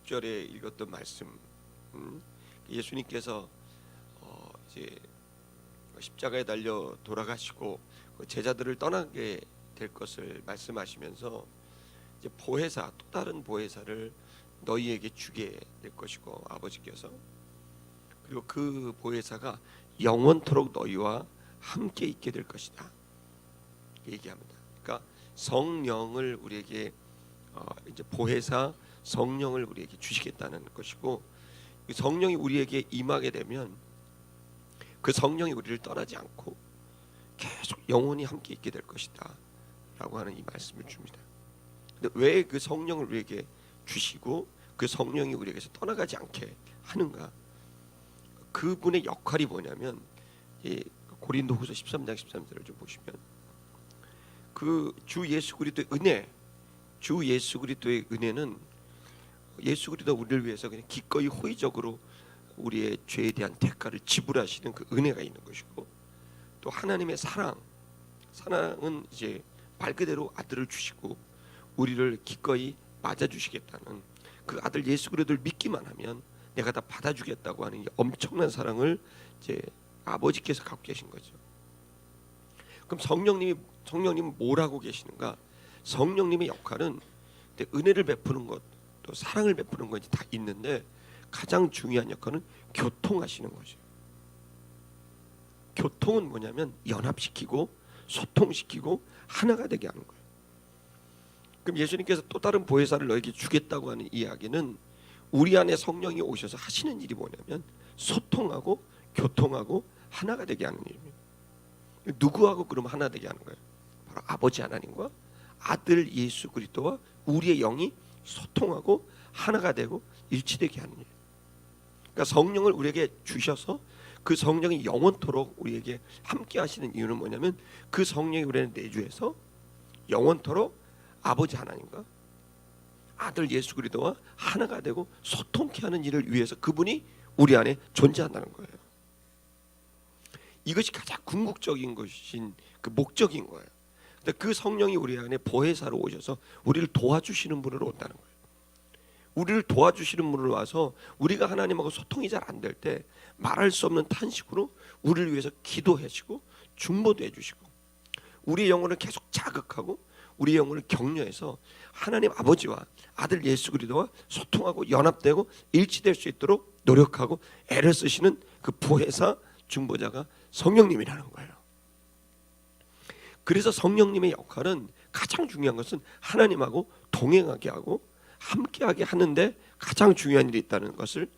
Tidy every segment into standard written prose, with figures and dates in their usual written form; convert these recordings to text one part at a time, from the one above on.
16절에 읽었던 말씀, 예수님께서 이제 십자가에 달려 돌아가시고 제자들을 떠나게 될 것을 말씀하시면서 이제 보혜사, 또 다른 보혜사를 너희에게 주게 될 것이고 아버지께서, 그리고 그 보혜사가 영원토록 너희와 함께 있게 될 것이다 얘기합니다. 그러니까 성령을 우리에게 이제 보혜사 성령을 우리에게 주시겠다는 것이고, 성령이 우리에게 임하게 되면 그 성령이 우리를 떠나지 않고 계속 영원히 함께 있게 될 것이다 라고 하는 이 말씀을 줍니다. 근데 왜 그 성령을 우리에게 주시고 그 성령이 우리에게서 떠나가지 않게 하는가? 그분의 역할이 뭐냐면, 고린도후서 13장 13절을 좀 보시면 그 주 예수 그리스도의 은혜, 주 예수 그리스도의 은혜는 예수 그리스도 우리를 위해서 그냥 기꺼이 호의적으로 우리의 죄에 대한 대가를 지불하시는 그 은혜가 있는 것이고, 또 하나님의 사랑은 이제 말 그대로 아들을 주시고 우리를 기꺼이 맞아주시겠다는 그 아들 예수 그리스도를 믿기만 하면 내가 다 받아주겠다고 하는 이 엄청난 사랑을 이제 아버지께서 갖고 계신 거죠. 그럼 성령님은 뭘 하고 계시는가? 성령님의 역할은 은혜를 베푸는 것, 또 사랑을 베푸는 것이 다 있는데 가장 중요한 역할은 교통하시는 거죠. 교통은 뭐냐면 연합시키고 소통시키고 하나가 되게 하는 거예요. 그럼 예수님께서 또 다른 보혜사를 너에게 주겠다고 하는 이야기는 우리 안에 성령이 오셔서 하시는 일이 뭐냐면 소통하고 교통하고 하나가 되게 하는 일입니다. 누구하고 그럼 하나 되게 하는 거예요? 바로 아버지 하나님과 아들 예수 그리스도와 우리의 영이 소통하고 하나가 되고 일치되게 하는 일. 그러니까 성령을 우리에게 주셔서 그 성령이 영원토록 우리에게 함께 하시는 이유는 뭐냐면 그 성령이 우리의 내주에서 영원토록 아버지 하나님과 아들 예수 그리스도와 하나가 되고 소통케 하는 일을 위해서 그분이 우리 안에 존재한다는 거예요. 이것이 가장 궁극적인 것인 그 목적인 거예요. 근데 그 성령이 우리 안에 보혜사로 오셔서 우리를 도와주시는 분으로 온다는 거예요. 우리를 도와주시는 분으로 와서 우리가 하나님하고 소통이 잘 안 될 때 말할 수 없는 탄식으로 우리를 위해서 기도하시고 중보도 해주시고 우리의 영혼을 계속 자극하고 우리의 영혼을 격려해서 하나님 아버지와 아들 예수 그리스도와 소통하고 연합되고 일치될 수 있도록 노력하고 애를 쓰시는 그 보혜사 중보자가 성령님이라는 거예요. 그래서 성령님의 역할은 가장 중요한 것은 하나님하고 동행하게 하고 함께하게 하는데 가장 중요한 일이 있다는 것을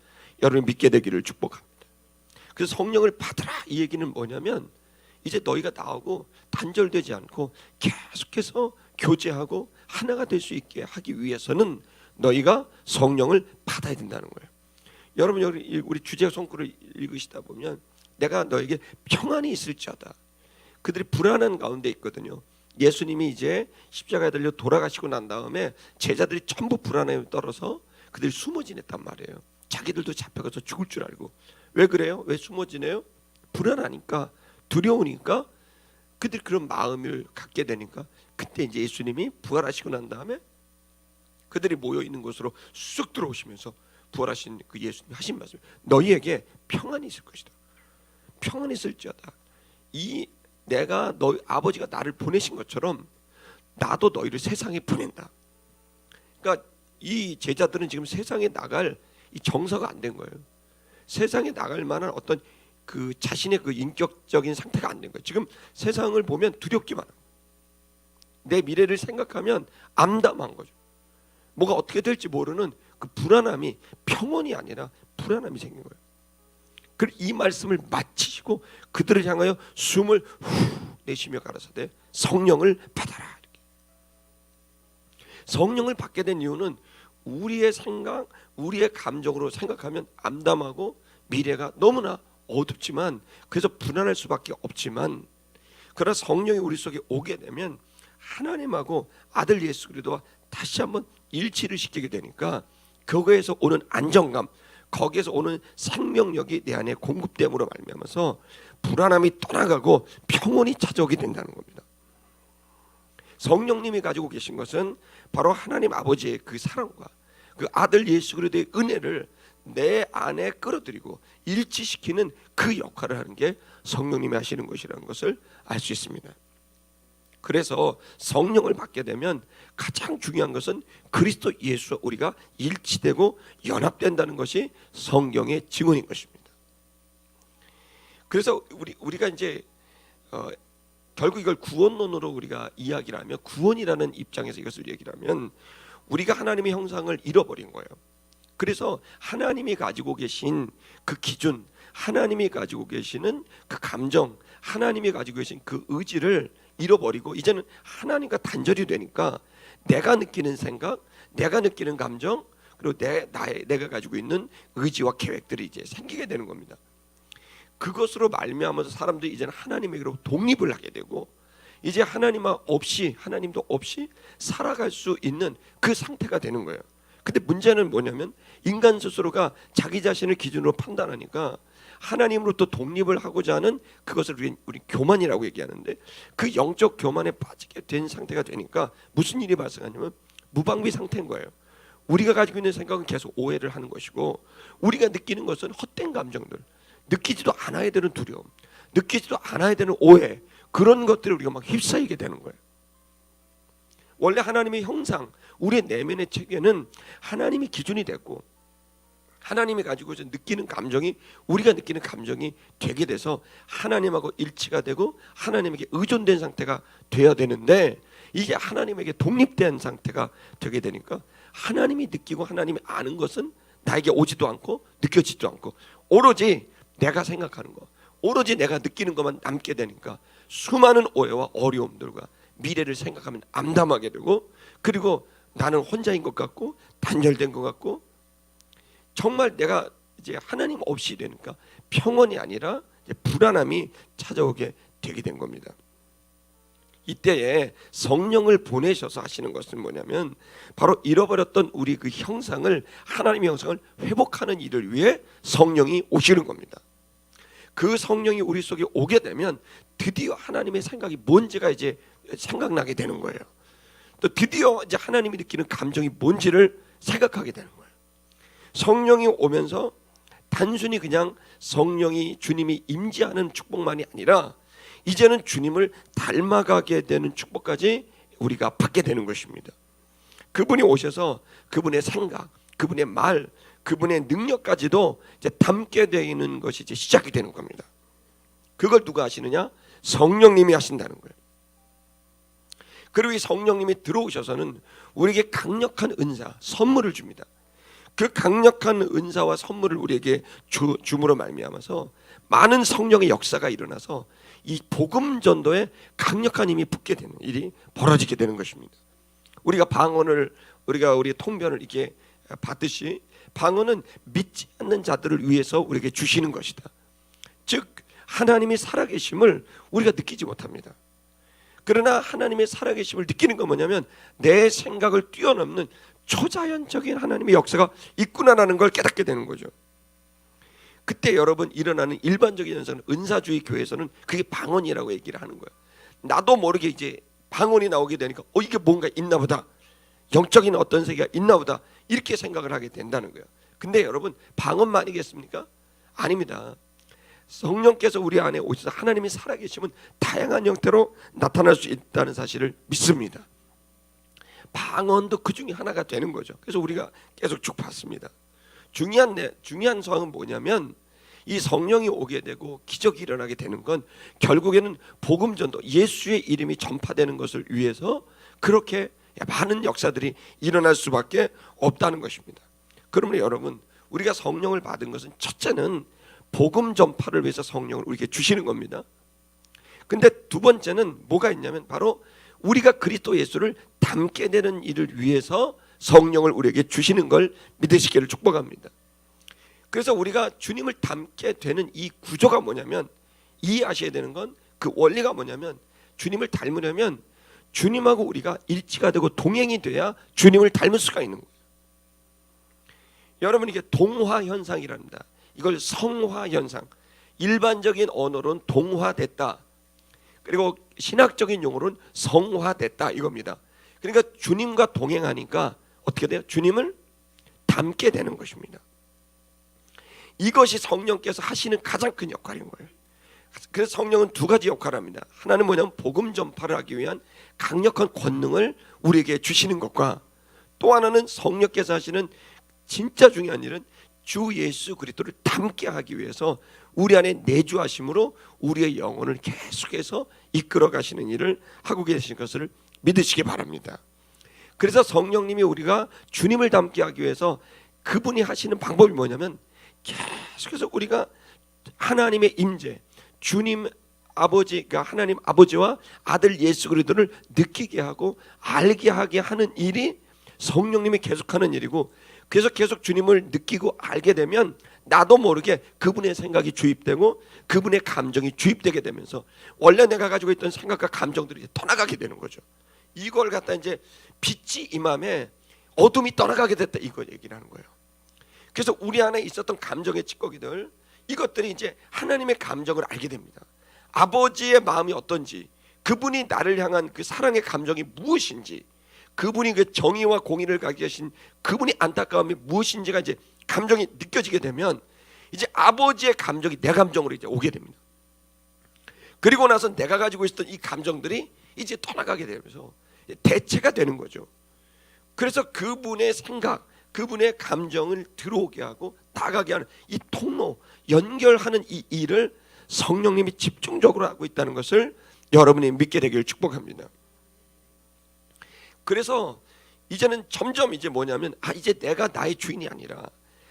여러분이 믿게 되기를 축복합니다. 그래서 성령을 받으라 이 얘기는 뭐냐면 이제 너희가 나오고 단절되지 않고 계속해서 교제하고 하나가 될 수 있게 하기 위해서는 너희가 성령을 받아야 된다는 거예요. 여러분 여기 우리 주제 성구를 읽으시다 보면 내가 너에게 평안이 있을지어다. 그들이 불안한 가운데 있거든요. 예수님이 이제 십자가에 달려 돌아가시고 난 다음에 제자들이 전부 불안에 떨어서 그들이 숨어 지냈단 말이에요. 자기들도 잡혀가서 죽을 줄 알고. 왜 그래요? 왜 숨어 지내요? 불안하니까, 두려우니까, 그들이 그런 마음을 갖게 되니까 그때 이제 예수님이 부활하시고 난 다음에 그들이 모여 있는 곳으로 쑥 들어오시면서 부활하신 그 예수님 하신 말씀, 너희에게 평안이 있을 것이다. 평안이 있을지어다. 이 내가 너희 아버지가 나를 보내신 것처럼 나도 너희를 세상에 보낸다. 그러니까 이 제자들은 지금 세상에 나갈 이 정서가 안 된 거예요. 세상에 나갈 만한 어떤 그 자신의 그 인격적인 상태가 안 된 거예요. 지금 세상을 보면 두렵기만 하고 내 미래를 생각하면 암담한 거죠. 뭐가 어떻게 될지 모르는 그 불안함이 평온이 아니라 불안함이 생긴 거예요. 그리고 이 말씀을 마치시고 그들을 향하여 숨을 후 내쉬며 가라사대 성령을 받아라. 이렇게. 성령을 받게 된 이유는 우리의 생각, 우리의 감정으로 생각하면 암담하고 미래가 너무나 어둡지만 그래서 불안할 수밖에 없지만, 그러나 성령이 우리 속에 오게 되면 하나님하고 아들 예수 그리스도와 다시 한번 일치를 시키게 되니까 거기에서 오는 안정감, 거기에서 오는 생명력이 내 안에 공급됨으로 말미암아서 불안함이 떠나가고 평온이 찾아오게 된다는 겁니다. 성령님이 가지고 계신 것은 바로 하나님 아버지의 그 사랑과 그 아들 예수 그리스도의 은혜를 내 안에 끌어들이고 일치시키는 그 역할을 하는 게 성령님이 하시는 것이라는 것을 알 수 있습니다. 그래서 성령을 받게 되면 가장 중요한 것은 그리스도 예수와 우리가 일치되고 연합된다는 것이 성경의 증언인 것입니다. 그래서 우리가 이제 결국 이걸 구원론으로 우리가 이야기를 하면, 구원이라는 입장에서 이것을 얘기를 하면 우리가 하나님의 형상을 잃어버린 거예요. 그래서 하나님이 가지고 계신 그 기준, 하나님이 가지고 계시는 그 감정, 하나님이 가지고 계신 그 의지를 잃어버리고 이제는 하나님과 단절이 되니까 내가 느끼는 생각, 내가 느끼는 감정, 그리고 내가 가지고 있는 의지와 계획들이 이제 생기게 되는 겁니다. 그것으로 말미암아서 사람들이 이제는 하나님에게로 독립을 하게 되고 이제 하나님도 없이 살아갈 수 있는 그 상태가 되는 거예요. 근데 문제는 뭐냐면 인간 스스로가 자기 자신을 기준으로 판단하니까 하나님으로부터 독립을 하고자 하는 그것을 우리 교만이라고 얘기하는데, 그 영적 교만에 빠지게 된 상태가 되니까 무슨 일이 발생하냐면 무방비 상태인 거예요. 우리가 가지고 있는 생각은 계속 오해를 하는 것이고, 우리가 느끼는 것은 헛된 감정들, 느끼지도 않아야 되는 두려움, 느끼지도 않아야 되는 오해, 그런 것들을 우리가 막 휩싸이게 되는 거예요. 원래 하나님의 형상, 우리의 내면의 체계는 하나님이 기준이 됐고 하나님이 가지고 느끼는 감정이 우리가 느끼는 감정이 되게 돼서 하나님하고 일치가 되고 하나님에게 의존된 상태가 돼야 되는데, 이게 하나님에게 독립된 상태가 되게 되니까 하나님이 느끼고 하나님이 아는 것은 나에게 오지도 않고 느껴지지도 않고 오로지 내가 생각하는 것, 오로지 내가 느끼는 것만 남게 되니까 수많은 오해와 어려움들과 미래를 생각하면 암담하게 되고, 그리고 나는 혼자인 것 같고 단절된 것 같고, 정말 내가 이제 하나님 없이 되니까 평온이 아니라 이제 불안함이 찾아오게 되게 된 겁니다. 이때에 성령을 보내셔서 하시는 것은 뭐냐면 바로 잃어버렸던 우리 그 형상을, 하나님의 형상을 회복하는 일을 위해 성령이 오시는 겁니다. 그 성령이 우리 속에 오게 되면 드디어 하나님의 생각이 뭔지가 이제 생각나게 되는 거예요. 또 드디어 이제 하나님이 느끼는 감정이 뭔지를 생각하게 되는 거예요. 성령이 오면서 단순히 그냥 성령이 주님이 임재하는 축복만이 아니라 이제는 주님을 닮아가게 되는 축복까지 우리가 받게 되는 것입니다. 그분이 오셔서 그분의 생각, 그분의 말, 그분의 능력까지도 이제 담게 되는 것이 이제 시작이 되는 겁니다. 그걸 누가 하시느냐? 성령님이 하신다는 거예요. 그리고 이 성령님이 들어오셔서는 우리에게 강력한 은사, 선물을 줍니다. 그 강력한 은사와 선물을 우리에게 줌으로 말미암아서 많은 성령의 역사가 일어나서 이 복음 전도에 강력한 힘이 붙게 되는 일이 벌어지게 되는 것입니다. 우리가 방언을, 우리 통변을 이렇게 받듯이 방언은 믿지 않는 자들을 위해서 우리에게 주시는 것이다. 즉 하나님이 살아계심을 우리가 느끼지 못합니다. 그러나 하나님의 살아계심을 느끼는 건 뭐냐면 내 생각을 뛰어넘는 초자연적인 하나님의 역사가 있구나라는 걸 깨닫게 되는 거죠. 그때 여러분 일어나는 일반적인 현상은, 은사주의 교회에서는 그게 방언이라고 얘기를 하는 거예요. 나도 모르게 이제 방언이 나오게 되니까 이게 뭔가 있나 보다, 영적인 어떤 세계가 있나 보다, 이렇게 생각을 하게 된다는 거예요. 근데 여러분 방언만이겠습니까? 아닙니다. 성령께서 우리 안에 오셔서 하나님이 살아계시면 다양한 형태로 나타날 수 있다는 사실을 믿습니다. 방언도 그 중에 하나가 되는 거죠. 그래서 우리가 계속 쭉 봤습니다. 중요한 사항은 뭐냐면 이 성령이 오게 되고 기적이 일어나게 되는 건 결국에는 복음 전도, 예수의 이름이 전파되는 것을 위해서 그렇게 많은 역사들이 일어날 수밖에 없다는 것입니다. 그러면 여러분, 우리가 성령을 받은 것은 첫째는 복음 전파를 위해서 성령을 우리에게 주시는 겁니다. 근데 두 번째는 뭐가 있냐면 바로 우리가 그리스도 예수를 닮게 되는 일을 위해서 성령을 우리에게 주시는 걸 믿으시기를 축복합니다. 그래서 우리가 주님을 닮게 되는 이 구조가 뭐냐면, 이해하셔야 되는 건 그 원리가 뭐냐면, 주님을 닮으려면 주님하고 우리가 일치가 되고 동행이 돼야 주님을 닮을 수가 있는 거예요. 여러분, 이게 동화 현상이랍니다. 이걸 성화 현상, 일반적인 언어로는 동화됐다, 그리고 신학적인 용어로는 성화됐다 이겁니다. 그러니까 주님과 동행하니까 어떻게 돼요? 주님을 담게 되는 것입니다. 이것이 성령께서 하시는 가장 큰 역할인 거예요. 그래서 성령은 두 가지 역할을 합니다. 하나는 뭐냐면 복음 전파를 하기 위한 강력한 권능을 우리에게 주시는 것과, 또 하나는 성령께서 하시는 진짜 중요한 일은 주 예수 그리스도를 닮게 하기 위해서 우리 안에 내주하심으로 우리의 영혼을 계속해서 이끌어 가시는 일을 하고 계신 것을 믿으시기 바랍니다. 그래서 성령님이 우리가 주님을 닮게 하기 위해서 그분이 하시는 방법이 뭐냐면, 계속해서 우리가 하나님의 임재, 주님 아버지, 그러니까 하나님 아버지와 아들 예수 그리스도를 느끼게 하고 알게 하게 하는 일이 성령님이 계속하는 일이고, 그래서 계속 주님을 느끼고 알게 되면 나도 모르게 그분의 생각이 주입되고 그분의 감정이 주입되게 되면서 원래 내가 가지고 있던 생각과 감정들이 떠나가게 되는 거죠. 이걸 갖다 이제 빛이 임함에 어둠이 떠나가게 됐다, 이거 얘기를 하는 거예요. 그래서 우리 안에 있었던 감정의 찌꺼기들, 이것들이 이제 하나님의 감정을 알게 됩니다. 아버지의 마음이 어떤지, 그분이 나를 향한 그 사랑의 감정이 무엇인지, 그분이 그 정의와 공의를 가지고 계신 그분이 안타까움이 무엇인지가 이제 감정이 느껴지게 되면 이제 아버지의 감정이 내 감정으로 이제 오게 됩니다. 그리고 나서 내가 가지고 있었던 이 감정들이 이제 떠나가게 되면서 대체가 되는 거죠. 그래서 그분의 생각, 그분의 감정을 들어오게 하고 나가게 하는 이 통로, 연결하는 이 일을 성령님이 집중적으로 하고 있다는 것을 여러분이 믿게 되기를 축복합니다. 그래서 이제는 점점 이제 뭐냐면, 이제 내가 나의 주인이 아니라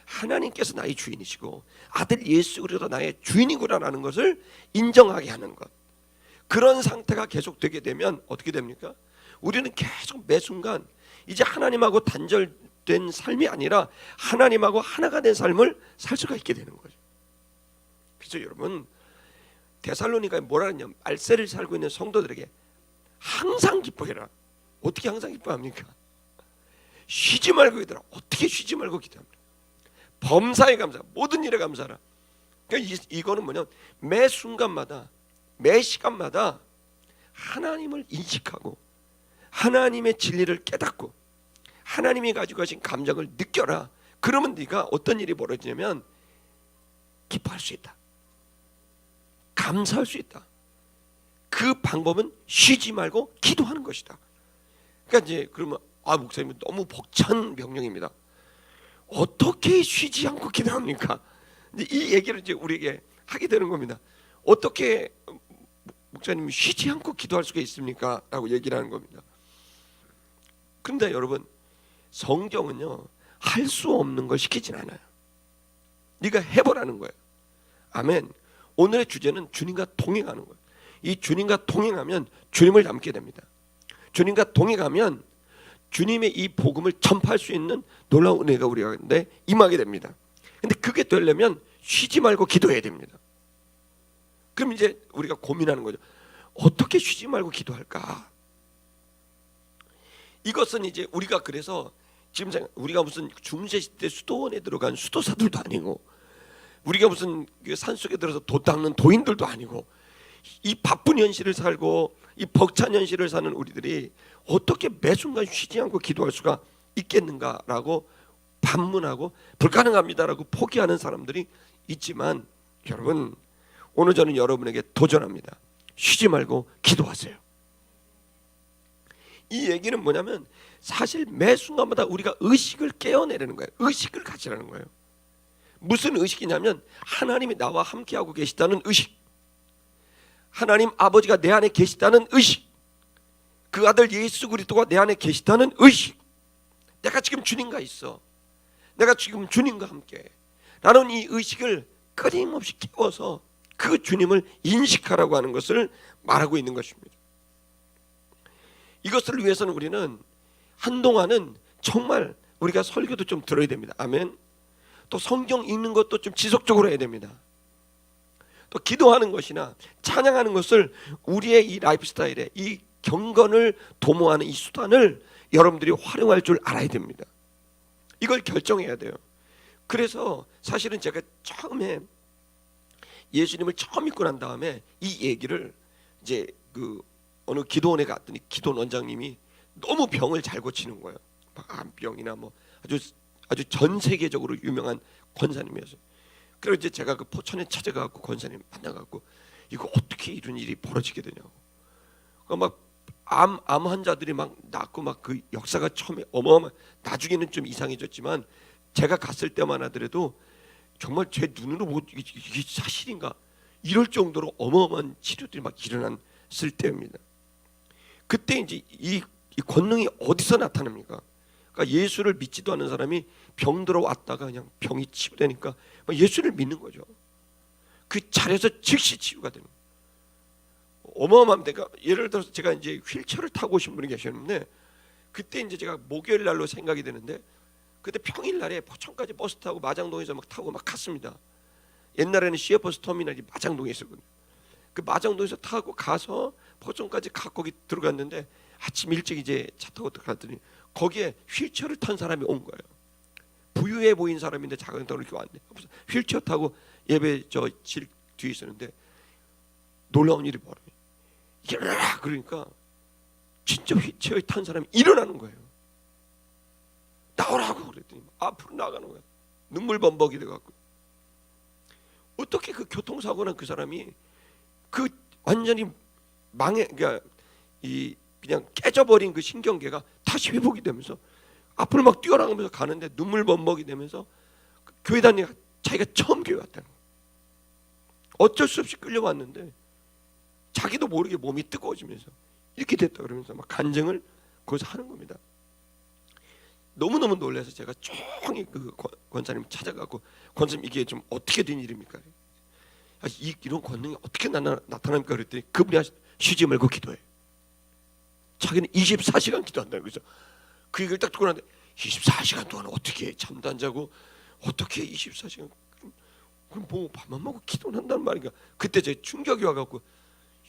하나님께서 나의 주인이시고 아들 예수 그리스도 나의 주인이구나라는 것을 인정하게 하는 것, 그런 상태가 계속되게 되면 어떻게 됩니까? 우리는 계속 매 순간 이제 하나님하고 단절된 삶이 아니라 하나님하고 하나가 된 삶을 살 수가 있게 되는 거죠. 그래서 여러분, 데살로니가에 뭐라 하냐면, 알세를 살고 있는 성도들에게 항상 기뻐해라. 어떻게 항상 기뻐합니까? 쉬지 말고 기도하라. 어떻게 쉬지 말고 기도합니까? 범사에 감사, 모든 일에 감사하라. 그러니까 이거는 뭐냐면 매 순간마다, 매 시간마다 하나님을 인식하고 하나님의 진리를 깨닫고 하나님이 가지고 가신 감정을 느껴라. 그러면 네가 어떤 일이 벌어지냐면 기뻐할 수 있다, 감사할 수 있다. 그 방법은 쉬지 말고 기도하는 것이다. 그러니까 이제 그러면 목사님 너무 벅찬 명령입니다. 어떻게 쉬지 않고 기도합니까? 이제 이 얘기를 이제 우리에게 하게 되는 겁니다. 어떻게 목사님이 쉬지 않고 기도할 수가 있습니까? 라고 얘기를 하는 겁니다. 그런데 여러분, 성경은요 할 수 없는 걸 시키진 않아요. 네가 해보라는 거예요. 아멘. 오늘의 주제는 주님과 동행하는 거예요. 이 주님과 동행하면 주님을 닮게 됩니다. 주님과 동행하면 주님의 이 복음을 전파할 수 있는 놀라운 은혜가 우리가 임하게 됩니다. 근데 그게 되려면 쉬지 말고 기도해야 됩니다. 그럼 이제 우리가 고민하는 거죠. 어떻게 쉬지 말고 기도할까? 이것은 이제 우리가 그래서 지금 우리가 무슨 중세시대 수도원에 들어간 수도사들도 아니고, 우리가 무슨 산속에 들어서 도 닦는 도인들도 아니고, 이 바쁜 현실을 살고 이 벅찬 현실을 사는 우리들이 어떻게 매 순간 쉬지 않고 기도할 수가 있겠는가라고 반문하고 불가능합니다라고 포기하는 사람들이 있지만, 여러분, 오늘 저는 여러분에게 도전합니다. 쉬지 말고 기도하세요. 이 얘기는 뭐냐면 사실 매 순간마다 우리가 의식을 깨어내려는 거예요. 의식을 가지라는 거예요. 무슨 의식이냐면 하나님이 나와 함께하고 계시다는 의식, 하나님 아버지가 내 안에 계시다는 의식, 그 아들 예수 그리스도가 내 안에 계시다는 의식, 내가 지금 주님과 있어, 내가 지금 주님과 함께, 나는 이 의식을 끊임없이 깨워서 그 주님을 인식하라고 하는 것을 말하고 있는 것입니다. 이것을 위해서는 우리는 한동안은 정말 우리가 설교도 좀 들어야 됩니다. 아멘. 또 성경 읽는 것도 좀 지속적으로 해야 됩니다. 또 기도하는 것이나 찬양하는 것을 우리의 이 라이프 스타일에, 이 경건을 도모하는 이 수단을 여러분들이 활용할 줄 알아야 됩니다. 이걸 결정해야 돼요. 그래서 사실은 제가 처음에 예수님을 처음 믿고 난 다음에 이 얘기를 이제 그 어느 기도원에 갔더니 기도원 원장님이 너무 병을 잘 고치는 거예요. 막 암병이나 뭐 아주 전 세계적으로 유명한 권사님이었어요. 그래서 이제 제가 그 포천에 찾아가고 권사님 만나갖고 이거 어떻게 이런 일이 벌어지게 되냐고. 막 암 환자들이 막 낫고 막 그 역사가 처음에 어마어마, 나중에는 좀 이상해졌지만 제가 갔을 때만 하더라도 정말 제 눈으로 이게 사실인가 이럴 정도로 어마어마한 치료들이 막 일어났을 때입니다. 그때 이제 이 권능이 어디서 나타납니까? 그러니까 예수를 믿지도 않는 사람이 병 들어왔다가 그냥 병이 치유되니까 예수를 믿는 거죠. 그 자리에서 즉시 치유가 되는 거예요. 어마어마합니다. 그러니까 예를 들어서 제가 이제 휠체어를 타고 오신 분이 계셨는데 그때 이제 제가 목요일 날로 생각이 되는데 그때 평일 날에 포천까지 버스 타고 마장동에서 막 타고 막 갔습니다. 옛날에는 시외버스 터미널이 마장동에 있었거든요. 그 마장동에서 타고 가서 포천까지 거기 들어갔는데 아침 일찍 이제 차 타고 들어갔더니 거기에 휠체어를 탄 사람이 온 거예요. 부유해 보인 사람인데 작은 땅으로 이렇게 왔네. 휠체어 타고 예배 질 뒤에 있었는데 놀라운 일이 벌어요. 일어나라 그러니까 진짜 휠체어에 탄 사람이 일어나는 거예요. 나오라고 그랬더니 앞으로 나가는 거예요. 눈물 범벅이 돼갖고 어떻게 그 교통사고 난 그 사람이 그 완전히 그러니까 그냥 깨져버린 그 신경계가 다시 회복이 되면서 앞으로 막 뛰어나가면서 가는데 눈물 범벅이 되면서 교회 다니가 자기가 처음 교회 왔다는 거예요. 어쩔 수 없이 끌려왔는데 자기도 모르게 몸이 뜨거워지면서 이렇게 됐다 그러면서 막 간증을 거기서 하는 겁니다. 너무너무 놀라서 제가 조용히 그 권사님 찾아가고 권사님 이게 좀 어떻게 된 일입니까? 이런 권능이 어떻게 나타납니까? 그랬더니 그분이 쉬지 말고 기도해. 자기는 24시간 기도한다는 거죠. 그 얘기를 딱 듣고 나는데 24시간 동안 어떻게 잠도 안 자고 어떻게 24시간 그럼 뭐 밥만 먹고 기도를 한다는 말인가? 그때 제 충격이 와갖고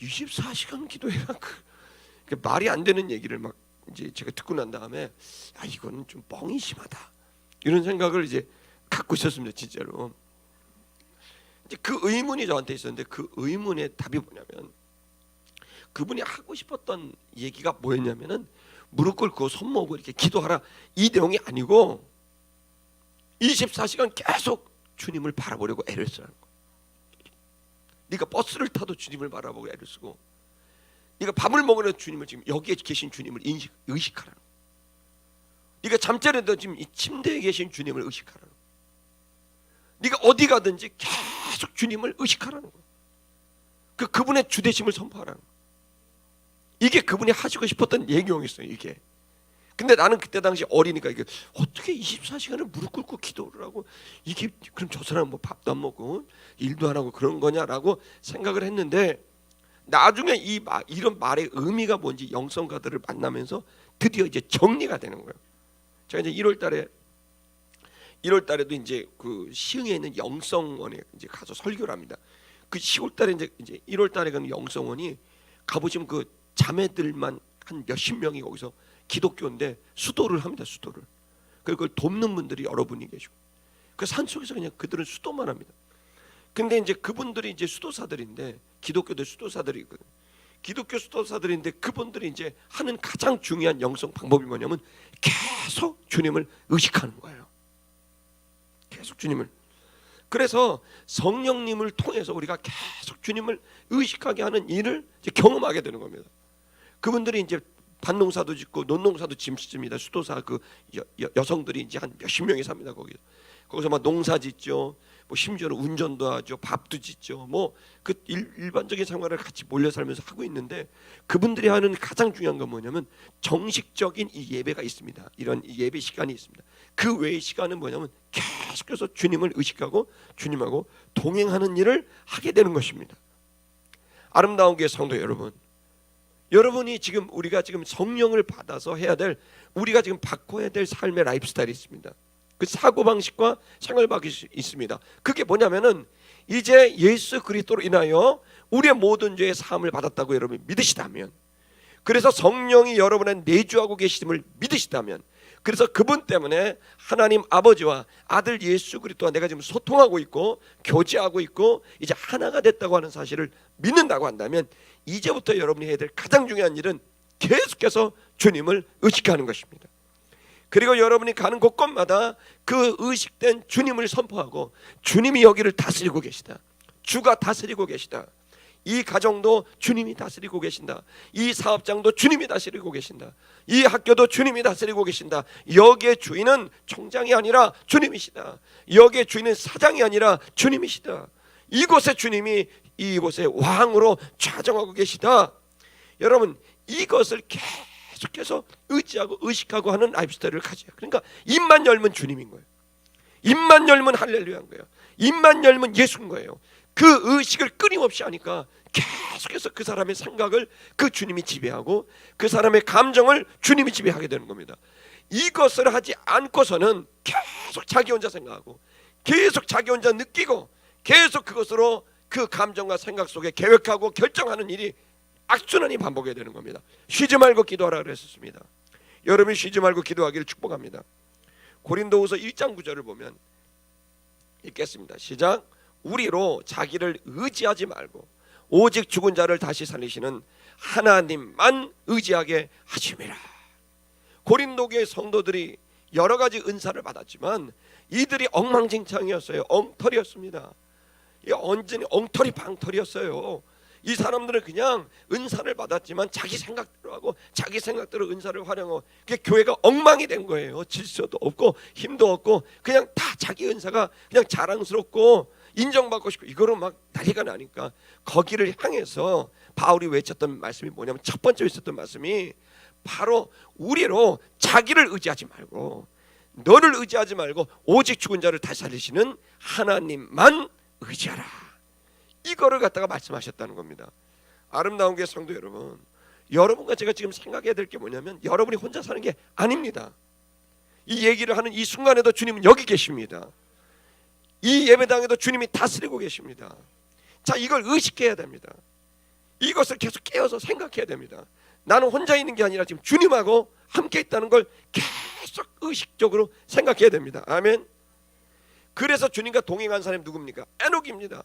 24시간 기도해라 그 말이 안 되는 얘기를 막 이제 제가 듣고 난 다음에 이거는 좀 뻥이 심하다 이런 생각을 이제 갖고 있었습니다. 진짜로. 이제 그 의문이 저한테 있었는데 그 의문의 답이 뭐냐면 그분이 하고 싶었던 얘기가 뭐였냐면은 무릎 꿇고 손 모으고 이렇게 기도하라 이 내용이 아니고 24시간 계속 주님을 바라보려고 애를 쓰라는 거예요. 네가 버스를 타도 주님을 바라보고 애를 쓰고 네가 밥을 먹으려도 주님을 지금 여기에 계신 주님을 의식하라는 거예요. 네가 잠자리에도 지금 이 침대에 계신 주님을 의식하라는 거예요. 네가 어디 가든지 계속 주님을 의식하라는 거예요. 그분의 주대심을 선포하라는 거예요. 이게 그분이 하시고 싶었던 얘기였어요. 이게. 근데 나는 그때 당시 어리니까 이게 어떻게 24시간을 무릎 꿇고 기도를 하고 이게 그럼 저 사람은 뭐 밥도 안 먹고 일도 안 하고 그런 거냐라고 생각을 했는데 나중에 이런 말의 의미가 뭔지 영성가들을 만나면서 드디어 이제 정리가 되는 거예요. 제가 이제 1월 달에도 이제 그 시흥에 있는 영성원에 이제 가서 설교를 합니다. 그 10월 달에 이제 1월 달에 가는 영성원이 가보시면 그 자매들만 한 몇십 명이 거기서 기독교인데 수도를 합니다. 수도를. 그걸 돕는 분들이 여러분이 계시고 그 산속에서 그냥 그들은 수도만 합니다. 근데 이제 그분들이 이제 수도사들인데 기독교도 수도사들이 있거든요. 기독교 수도사들인데 그분들이 이제 하는 가장 중요한 영성 방법이 뭐냐면 계속 주님을 의식하는 거예요. 계속 주님을. 그래서 성령님을 통해서 우리가 계속 주님을 의식하게 하는 일을 이제 경험하게 되는 겁니다. 그분들이 이제 밭농사도 짓고 논농사도 짓습니다. 수도사 그 여성들이 이제 한 몇십 명이 삽니다. 거기서 막 농사 짓죠. 뭐 심지어는 운전도 하죠. 밥도 짓죠. 뭐 그 일반적인 생활을 같이 몰려 살면서 하고 있는데 그분들이 하는 가장 중요한 건 뭐냐면 정식적인 이 예배가 있습니다. 이런 예배 시간이 있습니다. 그 외의 시간은 뭐냐면 계속해서 주님을 의식하고 주님하고 동행하는 일을 하게 되는 것입니다. 아름다운 교회 성도 여러분, 여러분이 지금 우리가 지금 성령을 받아서 해야 될 우리가 지금 바꿔야 될 삶의 라이프스타일이 있습니다. 그 사고방식과 생활방식이 있습니다. 그게 뭐냐면은 이제 예수 그리스도로 인하여 우리의 모든 죄의 사함을 받았다고 여러분이 믿으시다면, 그래서 성령이 여러분의 내주하고 계심을 믿으시다면, 그래서 그분 때문에 하나님 아버지와 아들 예수 그리스도와 내가 지금 소통하고 있고 교제하고 있고 이제 하나가 됐다고 하는 사실을 믿는다고 한다면 이제부터 여러분이 해야 될 가장 중요한 일은 계속해서 주님을 의식하는 것입니다. 그리고 여러분이 가는 곳곳마다 그 의식된 주님을 선포하고 주님이 여기를 다스리고 계시다. 주가 다스리고 계시다. 이 가정도 주님이 다스리고 계신다. 이 사업장도 주님이 다스리고 계신다. 이 학교도 주님이 다스리고 계신다. 여기의 주인은 총장이 아니라 주님이시다. 여기의 주인은 사장이 아니라 주님이시다. 이곳의 주님이 이곳의 왕으로 좌정하고 계시다. 여러분, 이것을 계속해서 의지하고 의식하고 하는 라이프스타일을 가져요. 그러니까 입만 열면 주님인 거예요. 입만 열면 할렐루야인 거예요. 입만 열면 예수인 거예요. 그 의식을 끊임없이 하니까 계속해서 그 사람의 생각을 그 주님이 지배하고 그 사람의 감정을 주님이 지배하게 되는 겁니다. 이것을 하지 않고서는 계속 자기 혼자 생각하고 계속 자기 혼자 느끼고 계속 그것으로 그 감정과 생각 속에 계획하고 결정하는 일이 악순환이 반복이 되는 겁니다. 쉬지 말고 기도하라 그랬습니다. 여러분이 쉬지 말고 기도하기를 축복합니다. 고린도후서 1장 9절을 보면 읽겠습니다. 시작. 우리로 자기를 의지하지 말고 오직 죽은 자를 다시 살리시는 하나님만 의지하게 하심이라. 고린도교의 성도들이 여러 가지 은사를 받았지만 이들이 엉망진창이었어요. 엉터리였습니다. 완전히 엉터리 방터리였어요. 이 사람들은 그냥 은사를 받았지만 자기 생각대로 하고 자기 생각대로 은사를 활용하고 교회가 엉망이 된 거예요. 질서도 없고 힘도 없고 그냥 다 자기 은사가 그냥 자랑스럽고 인정받고 싶고 이거로 막 난리가 나니까 거기를 향해서 바울이 외쳤던 말씀이 뭐냐면 첫 번째 외쳤던 말씀이 바로 우리로 자기를 의지하지 말고 너를 의지하지 말고 오직 죽은 자를 다시 살리시는 하나님만 의지하라. 이거를 갖다가 말씀하셨다는 겁니다. 아름다운 게 성도 여러분, 여러분과 제가 지금 생각해야 될 게 뭐냐면 여러분이 혼자 사는 게 아닙니다. 이 얘기를 하는 이 순간에도 주님은 여기 계십니다. 이 예배당에도 주님이 다스리고 계십니다. 자, 이걸 의식해야 됩니다. 이것을 계속 깨어서 생각해야 됩니다. 나는 혼자 있는 게 아니라 지금 주님하고 함께 있다는 걸 계속 의식적으로 생각해야 됩니다. 아멘. 그래서 주님과 동행한 사람이 누굽니까? 에녹입니다.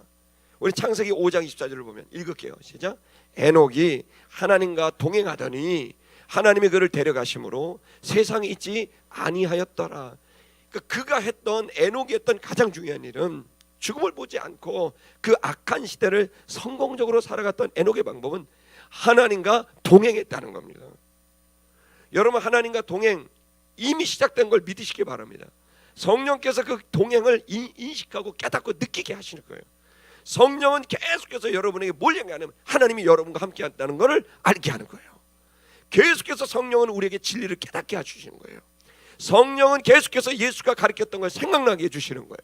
우리 창세기 5장 24절을 보면 읽을게요. 시작. 에녹이 하나님과 동행하더니 하나님이 그를 데려가심으로 세상에 있지 아니하였더라. 그가 했던 에녹이 했던 가장 중요한 일은 죽음을 보지 않고 그 악한 시대를 성공적으로 살아갔던 에녹의 방법은 하나님과 동행했다는 겁니다. 여러분, 하나님과 동행 이미 시작된 걸 믿으시기 바랍니다. 성령께서 그 동행을 인식하고 깨닫고 느끼게 하시는 거예요. 성령은 계속해서 여러분에게 뭘 얘기하냐면 하나님이 여러분과 함께 한다는 것을 알게 하는 거예요. 계속해서 성령은 우리에게 진리를 깨닫게 해주시는 거예요. 성령은 계속해서 예수가 가르쳤던 걸 생각나게 해주시는 거예요.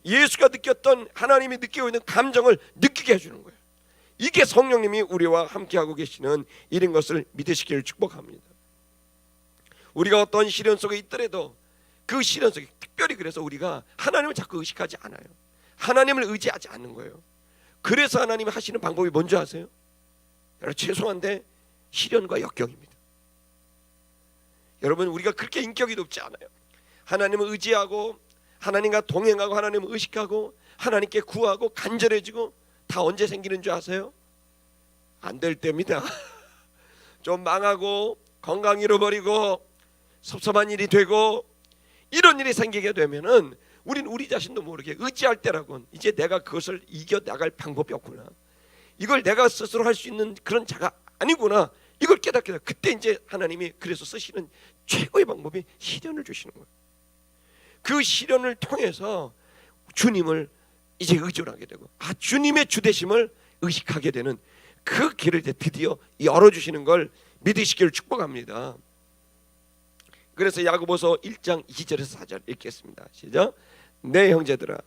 예수가 느꼈던 하나님이 느끼고 있는 감정을 느끼게 해주는 거예요. 이게 성령님이 우리와 함께하고 계시는 일인 것을 믿으시기를 축복합니다. 우리가 어떤 시련 속에 있더라도 그 시련 속에 특별히 그래서 우리가 하나님을 자꾸 의식하지 않아요. 하나님을 의지하지 않는 거예요. 그래서 하나님이 하시는 방법이 뭔지 아세요? 여러분, 죄송한데 시련과 역경입니다. 여러분, 우리가 그렇게 인격이 높지 않아요. 하나님을 의지하고 하나님과 동행하고 하나님을 의식하고 하나님께 구하고 간절해지고 다 언제 생기는 줄 아세요? 안 될 때입니다. 좀 망하고 건강 잃어버리고 섭섭한 일이 되고 이런 일이 생기게 되면은 우리는 우리 자신도 모르게 의지할 때라고는 이제 내가 그것을 이겨나갈 방법이 없구나. 이걸 내가 스스로 할 수 있는 그런 자가 아니구나. 이걸 깨닫게 돼. 그때 이제 하나님이 그래서 쓰시는 최고의 방법이 시련을 주시는 거예요. 그 시련을 통해서 주님을 이제 의존하게 되고 주님의 주되심을 의식하게 되는 그 길을 이제 드디어 열어주시는 걸 믿으시기를 축복합니다. 그래서 야고보서 1장 2절에서 4절 읽겠습니다. 시작. 내 형제들아,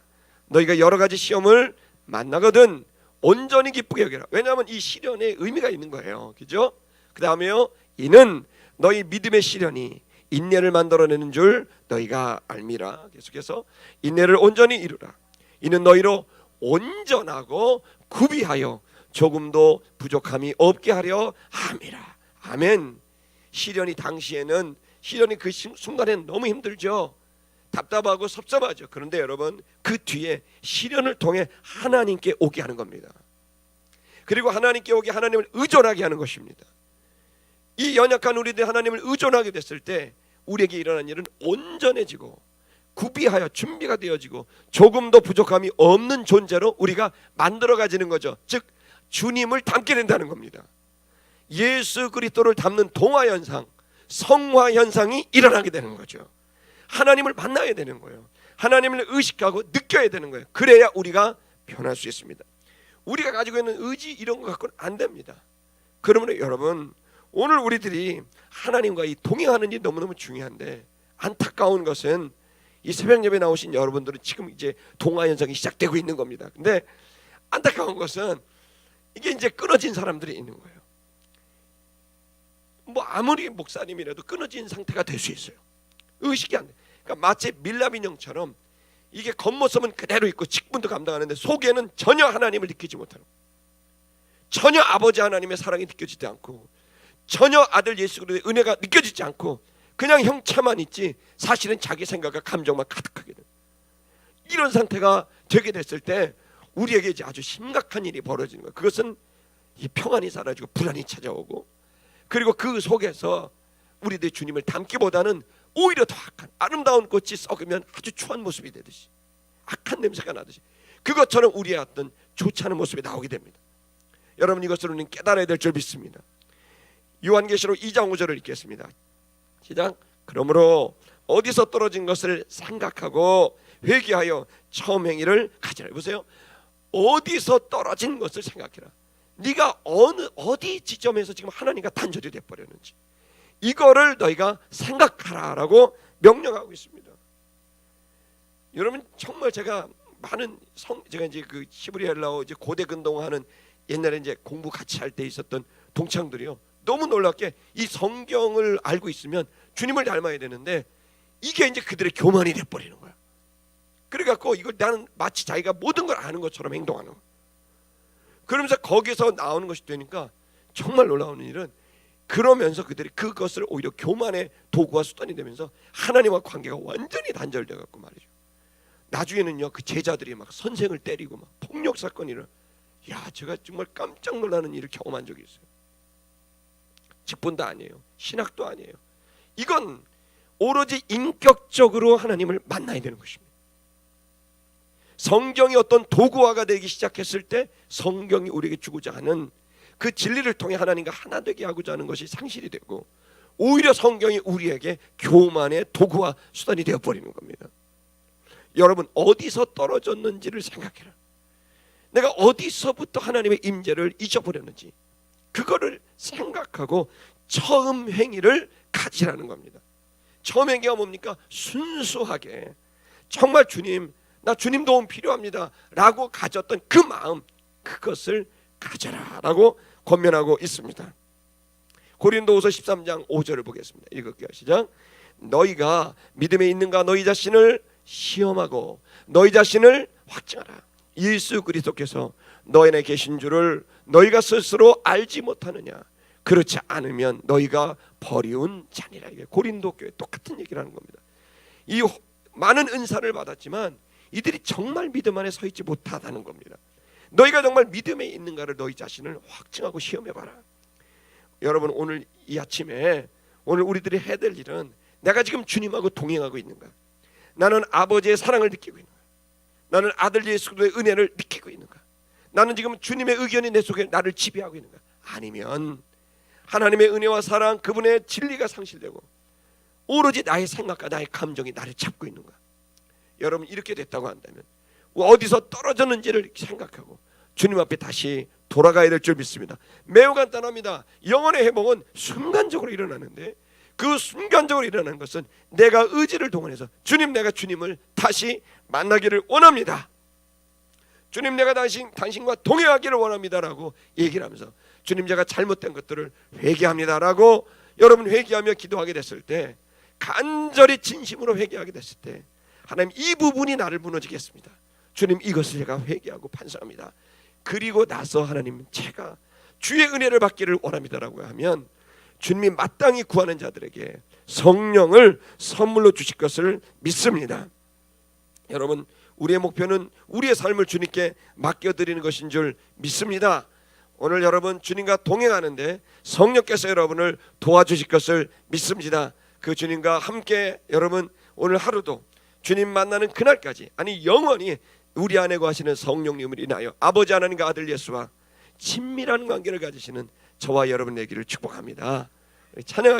너희가 여러 가지 시험을 만나거든 온전히 기쁘게 여겨라. 왜냐하면 이 시련에 의미가 있는 거예요. 그죠? 그 다음에요, 이는 너희 믿음의 시련이 인내를 만들어내는 줄 너희가 알미라. 계속해서 인내를 온전히 이루라. 이는 너희로 온전하고 구비하여 조금도 부족함이 없게 하려 함이라. 아멘. 시련이 당시에는 시련이 그 순간에는 너무 힘들죠. 답답하고 섭섭하죠. 그런데 여러분, 그 뒤에 시련을 통해 하나님께 오게 하는 겁니다. 그리고 하나님께 오게 하나님을 의존하게 하는 것입니다. 이 연약한 우리들이 하나님을 의존하게 됐을 때 우리에게 일어난 일은 온전해지고 구비하여 준비가 되어지고 조금도 부족함이 없는 존재로 우리가 만들어 가지는 거죠. 즉 주님을 닮게 된다는 겁니다. 예수 그리스도를 닮는 동화 현상, 성화 현상이 일어나게 되는 거죠. 하나님을 만나야 되는 거예요. 하나님을 의식하고 느껴야 되는 거예요. 그래야 우리가 변할 수 있습니다. 우리가 가지고 있는 의지 이런 거 갖고는 안 됩니다. 그러므로 여러분, 오늘 우리들이 하나님과 이 동행하는 일이 너무너무 중요한데, 안타까운 것은 이 새벽 예배 나오신 여러분들은 지금 이제 동화 현상이 시작되고 있는 겁니다. 근데 안타까운 것은 이게 이제 끊어진 사람들이 있는 거예요. 뭐 아무리 목사님이라도 끊어진 상태가 될 수 있어요. 의식이 안 돼. 그러니까 마치 밀랍 인형처럼 이게 겉모습은 그대로 있고 직분도 감당하는데 속에는 전혀 하나님을 느끼지 못하는, 전혀 아버지 하나님의 사랑이 느껴지지 않고, 전혀 아들 예수 그리스도의 은혜가 느껴지지 않고 그냥 형체만 있지 사실은 자기 생각과 감정만 가득하게 돼요. 이런 상태가 되게 됐을 때 우리에게 이제 아주 심각한 일이 벌어지는 거예요. 그것은 이 평안이 사라지고 불안이 찾아오고, 그리고 그 속에서 우리들 주님을 닮기보다는 오히려 더 악한, 아름다운 꽃이 썩으면 아주 추한 모습이 되듯이, 악한 냄새가 나듯이 그것처럼 우리의 어떤 좋지 않은 모습이 나오게 됩니다. 여러분, 이것을 우리는 깨달아야 될 줄 믿습니다. 요한계시록 2장 5절을 읽겠습니다. 시작. 그러므로 어디서 떨어진 것을 생각하고 회개하여 처음 행위를 가지라. 보세요. 어디서 떨어진 것을 생각해라. 네가 어디 지점에서 지금 하나님과 단절이 돼버렸는지 이거를 너희가 생각하라라고 명령하고 있습니다. 여러분, 정말 제가 많은 제가 이제 그 히브리 헬라어 이제 고대 근동하는 옛날에 이제 공부 같이 할 때 있었던 동창들이요, 너무 놀랍게 이 성경을 알고 있으면 주님을 닮아야 되는데 이게 이제 그들의 교만이 돼버리는 거야. 그래갖고 이걸 나는 마치 자기가 모든 걸 아는 것처럼 행동하는 거야. 그러면서 거기서 나오는 것이 되니까 정말 놀라운 일은, 그러면서 그들이 그것을 오히려 교만의 도구와 수단이 되면서 하나님과 관계가 완전히 단절돼 갖고 말이죠. 나중에는요, 그 제자들이 막 선생을 때리고 막 폭력 사건이 일어나. 야, 제가 정말 깜짝 놀라는 일을 경험한 적이 있어요. 직분도 아니에요, 신학도 아니에요. 이건 오로지 인격적으로 하나님을 만나야 되는 것입니다. 성경이 어떤 도구화가 되기 시작했을 때 성경이 우리에게 주고자 하는 그 진리를 통해 하나님과 하나 되게 하고자 하는 것이 상실이 되고, 오히려 성경이 우리에게 교만의 도구와 수단이 되어버리는 겁니다. 여러분, 어디서 떨어졌는지를 생각해라. 내가 어디서부터 하나님의 임재를 잊어버렸는지 그거를 생각하고 처음 행위를 가지라는 겁니다. 처음 행위가 뭡니까? 순수하게 정말 주님, 나 주님 도움 필요합니다 라고 가졌던 그 마음, 그것을 가져라 라고 권면하고 있습니다. 고린도후서 13장 5절을 보겠습니다. 읽을게요. 시작. 너희가 믿음에 있는가 너희 자신을 시험하고 너희 자신을 확증하라. 예수 그리스도께서 너희 안에 계신 줄을 너희가 스스로 알지 못하느냐. 그렇지 않으면 너희가 버리운 자니라. 이게 고린도 교회 똑같은 얘기를 하는 겁니다. 이 많은 은사를 받았지만 이들이 정말 믿음 안에 서 있지 못하다는 겁니다. 너희가 정말 믿음에 있는가를 너희 자신을 확증하고 시험해봐라. 여러분, 오늘 이 아침에 오늘 우리들이 해야 될 일은, 내가 지금 주님하고 동행하고 있는가? 나는 아버지의 사랑을 느끼고 있는가? 나는 아들 예수 그리스도의 은혜를 느끼고 있는가? 나는 지금 주님의 의견이 내 속에 나를 지배하고 있는가? 아니면 하나님의 은혜와 사랑, 그분의 진리가 상실되고 오로지 나의 생각과 나의 감정이 나를 잡고 있는가? 여러분, 이렇게 됐다고 한다면 어디서 떨어졌는지를 생각하고 주님 앞에 다시 돌아가야 될 줄 믿습니다. 매우 간단합니다. 영혼의 회복은 순간적으로 일어나는데, 그 순간적으로 일어나는 것은 내가 의지를 동원해서 주님, 내가 주님을 다시 만나기를 원합니다. 주님, 내가 당신과 동행하기를 원합니다라고 얘기를 하면서 주님, 제가 잘못된 것들을 회개합니다라고 여러분 회개하며 기도하게 됐을 때, 간절히 진심으로 회개하게 됐을 때, 하나님, 이 부분이 나를 무너지겠습니다. 주님, 이것을 제가 회개하고 반성합니다. 그리고 나서 하나님, 제가 주의 은혜를 받기를 원합니다라고 하면 주님이 마땅히 구하는 자들에게 성령을 선물로 주실 것을 믿습니다. 여러분, 우리의 목표는 우리의 삶을 주님께 맡겨드리는 것인 줄 믿습니다. 오늘 여러분 주님과 동행하는데 성령께서 여러분을 도와주실 것을 믿습니다. 그 주님과 함께 여러분 오늘 하루도 주님 만나는 그날까지, 아니 영원히 우리 안에 거하시는 성령님을 인하여 아버지 하나님과 아들 예수와 친밀한 관계를 가지시는 저와 여러분 되기를 축복합니다. 찬양하겠습니다.